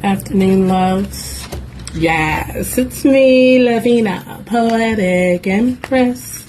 Afternoon, loves. Yes, it's me, Lavina, Poetic, Empress.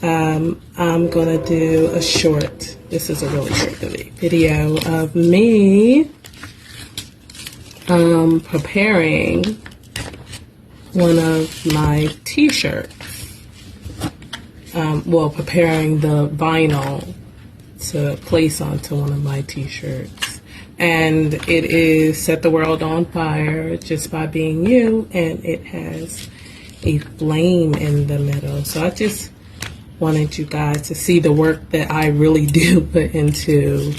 I'm gonna do a short, this is a really short video of me preparing one of my t-shirts. Preparing the vinyl to place onto one of my t-shirts. And it is Set the World on Fire Just by Being You, and it has a flame in the middle. So I just wanted you guys to see the work that I really do put into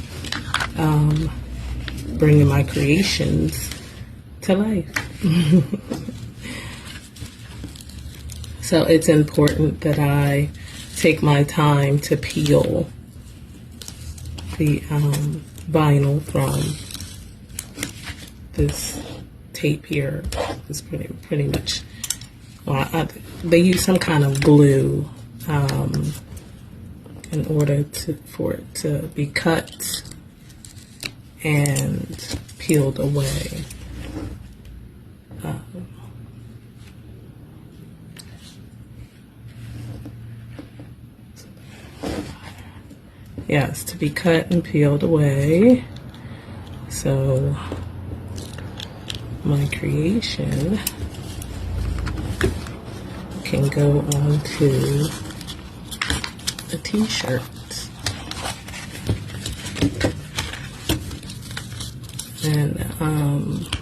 bringing my creations to life. So it's important that I take my time to peel the vinyl from this tape here. It's pretty much, they use some kind of glue in order for it to be cut and peeled away. Yes, to be cut and peeled away. So my creation can go onto a t-shirt. And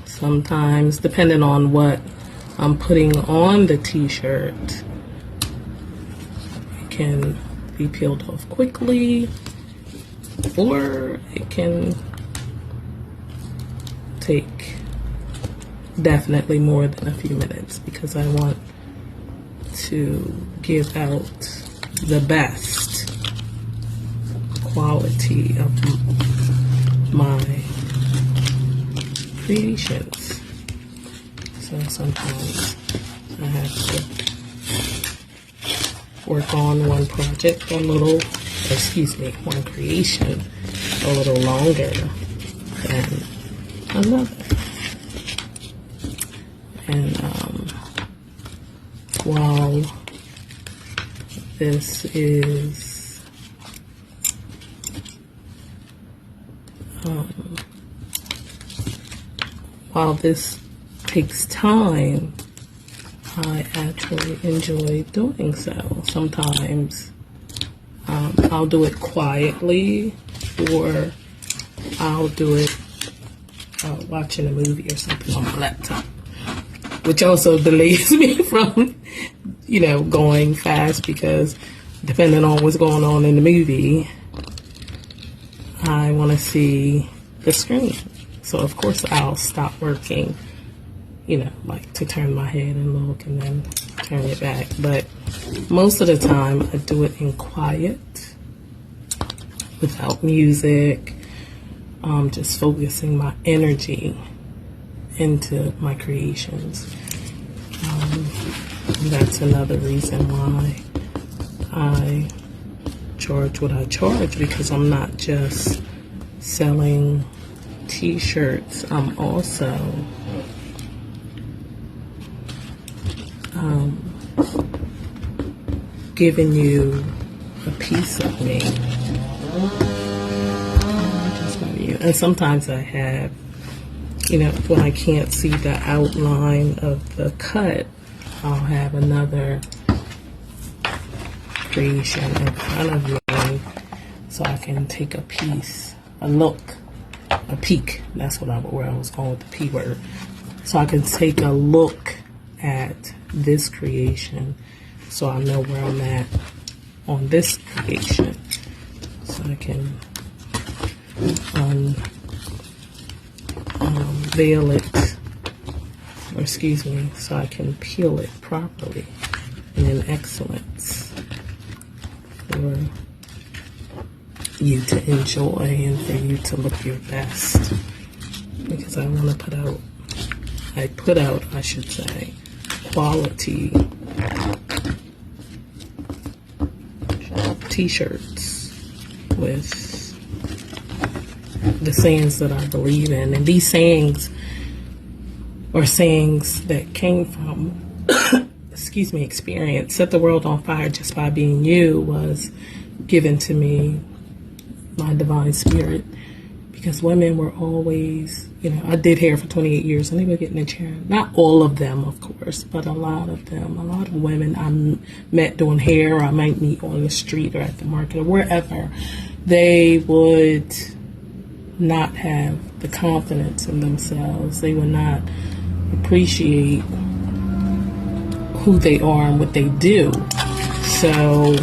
sometimes, depending on what I'm putting on the t-shirt, it can be peeled off quickly, or it can take definitely more than a few minutes, because I want to give out the best quality of my creations. So sometimes I have to work on one project one creation a little longer than another. And while this is while this takes time, I actually enjoy doing so. Sometimes I'll do it quietly, or I'll do it watching a movie or something on my laptop, which also delays me from, going fast, because depending on what's going on in the movie, I want to see the screen. So of course I'll stop working, like to turn my head and look and then turn it back. But most of the time I do it in quiet, without music, just focusing my energy into my creations. That's another reason why I charge what I charge, because I'm not just selling t-shirts, I'm also giving you a piece of me. And sometimes I have, when I can't see the outline of the cut, I'll have another creation in front of me, so I can take a piece, a peek. That's where I was going with the P word. So I can take a look at this creation, so I know where I'm at on this creation, so I can unveil it, or so I can peel it properly and in excellence for you to enjoy and for you to look your best. Because I want to put out quality t-shirts with the sayings that I believe in. And these sayings are sayings that came from, excuse me, experience. Set the world on fire just by being you was given to me, my divine spirit, because women were always, I did hair for 28 years and they were getting a chair. Not all of them, of course, but a lot of them. A lot of women I met doing hair, or I might meet on the street or at the market or wherever, they would not have the confidence in themselves. They would not appreciate who they are and what they do. So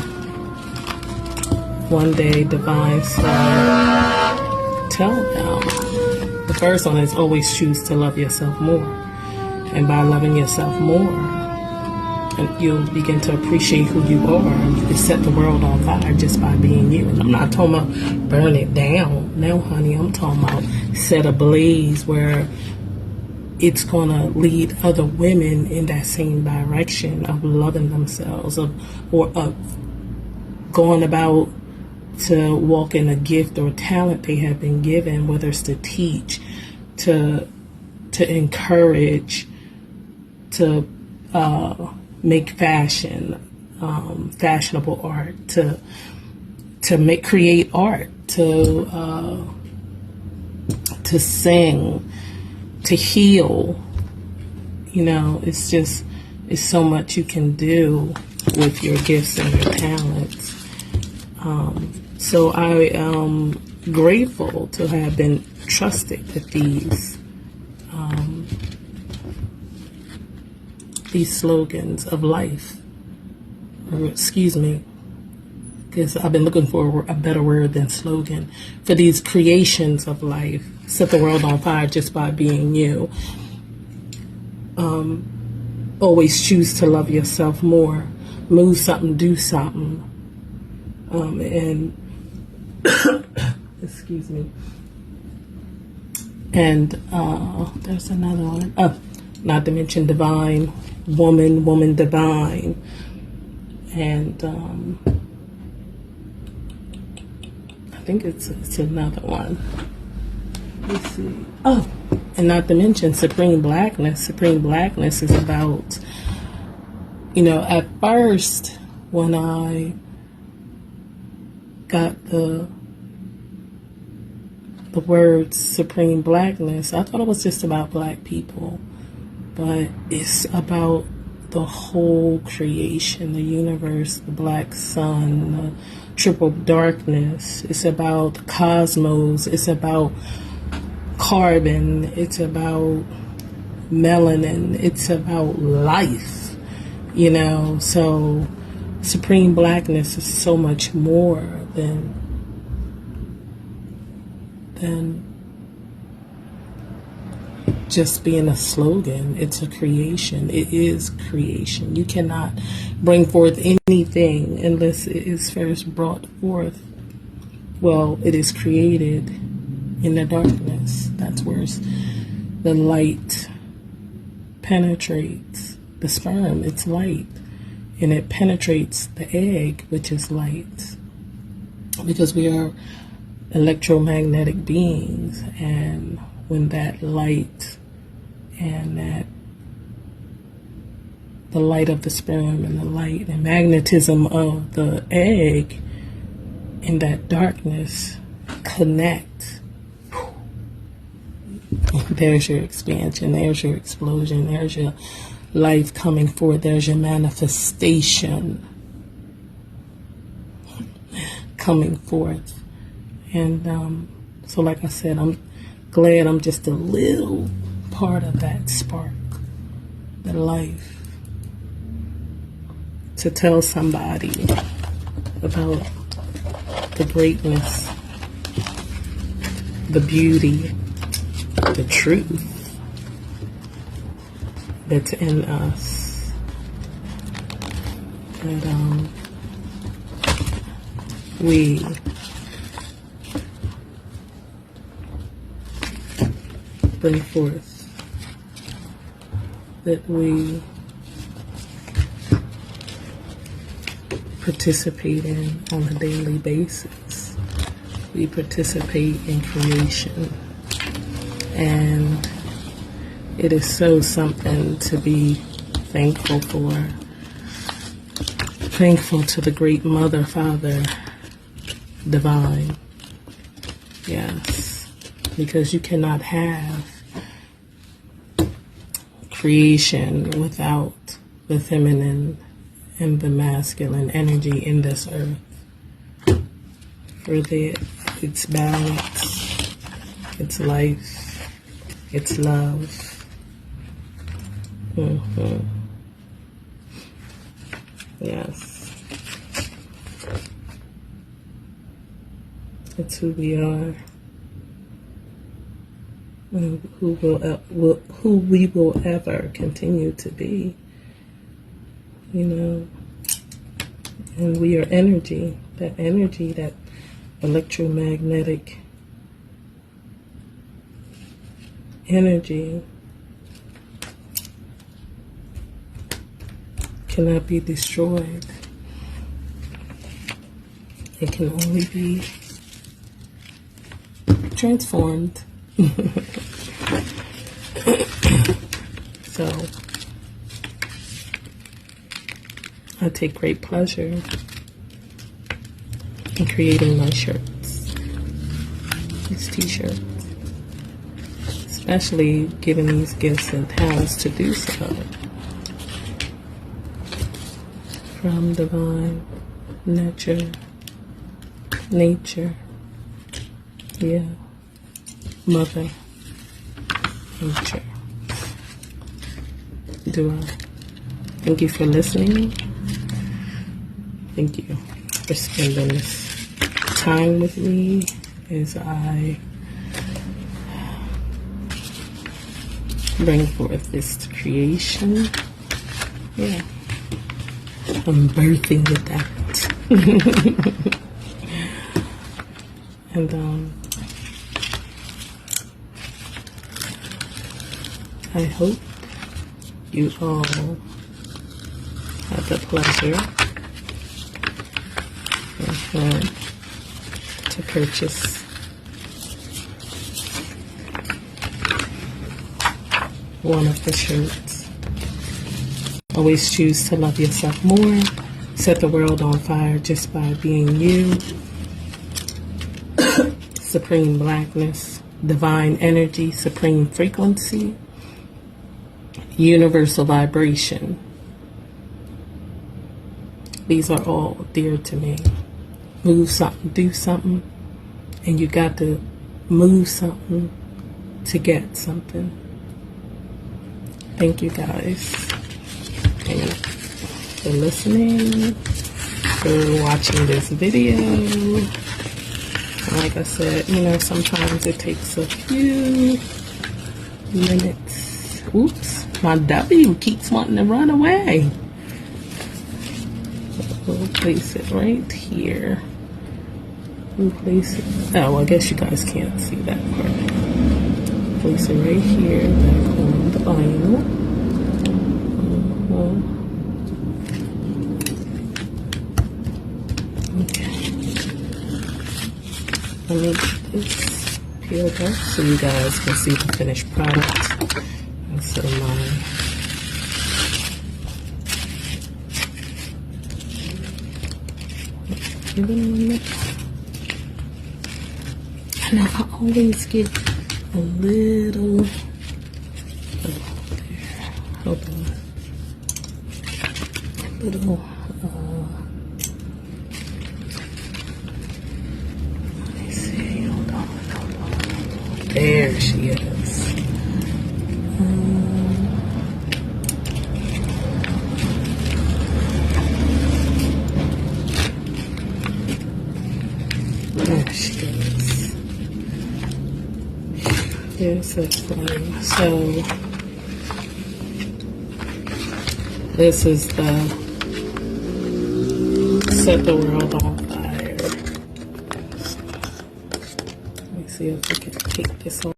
one day Divine said, tell them. The first one is always choose to love yourself more. And by loving yourself more, and you'll begin to appreciate who you are. And you can set the world on fire just by being you. And I'm not talking about burn it down. No, honey, I'm talking about set ablaze where it's going to lead other women in that same direction of loving themselves, of going about to walk in a gift or talent they have been given, whether it's to teach, to encourage, to make fashion, fashionable art, to create art, to sing, to heal. It's so much you can do with your gifts and your talents. So I am grateful to have been trusted with these slogans of life. Or, excuse me, because I've been looking for a better word than slogan, for these creations of life. Set the world on fire just by being you. Always choose to love yourself more. Move something, do something. And excuse me. And there's another one. Not to mention divine, woman divine. And I think it's another one. Let's see. Oh, and not to mention supreme blackness. Supreme blackness is about, at first when I got the words supreme blackness, I thought it was just about black people, but it's about the whole creation, the universe, the black sun, the triple darkness. It's about the cosmos. It's about carbon. It's about melanin. It's about life, so supreme blackness is so much more than just being a slogan. It's a creation. It is creation. You cannot bring forth anything unless it is first brought forth. Well, it is created in the darkness. That's where the light penetrates the sperm. It's light. And it penetrates the egg, which is light. Because we are electromagnetic beings, and when that light and the light of the sperm and the light and magnetism of the egg in that darkness connect, there's your expansion, there's your explosion, there's your life coming forth, there's your manifestation coming forth. And so like I said, I'm glad I'm just a little part of that spark, the life, to tell somebody about the greatness, the beauty, the truth that's in us. That we bring forth, that we participate in on a daily basis. we participate in creation. And it is so something to be thankful for. Thankful to the great Mother, Father, Divine. Yes. Because you cannot have creation without the feminine and the masculine energy in this earth. For it's balance, it's life, it's love. Yes. It's who we are. And who we will ever continue to be. You know. And we are energy. That energy, that electromagnetic energy cannot be destroyed. It can only be transformed. So I take great pleasure in creating my shirts, these t-shirts, especially giving these gifts and talents to do so from divine nature, yeah, Mother Nature. Do I thank you for listening? Thank you for spending this time with me as I bring forth this creation. Yeah, I'm birthing it out. And I hope you all have the pleasure to purchase one of the shirts. Always choose to love yourself more. Set the world on fire just by being you. Supreme blackness, divine energy, supreme frequency, universal vibration. These are all dear to me. Move something, do something, and you got to move something to get something. Thank you guys for listening, for watching this video. Like I said, you know, sometimes it takes a few minutes. Oops, my W keeps wanting to run away. We'll place it right here. We'll place it. Oh, I guess you guys can't see that part. Place it right here, back on the vinyl. Okay. Let me get this peeled up so you guys can see the finished product instead of mine. Give it a minute. I know I always get a little. Hold on. A little. Let me see. Hold on. There she is. There she is. There's the flame. So this is the set the world on fire. Let me see if we can take this off.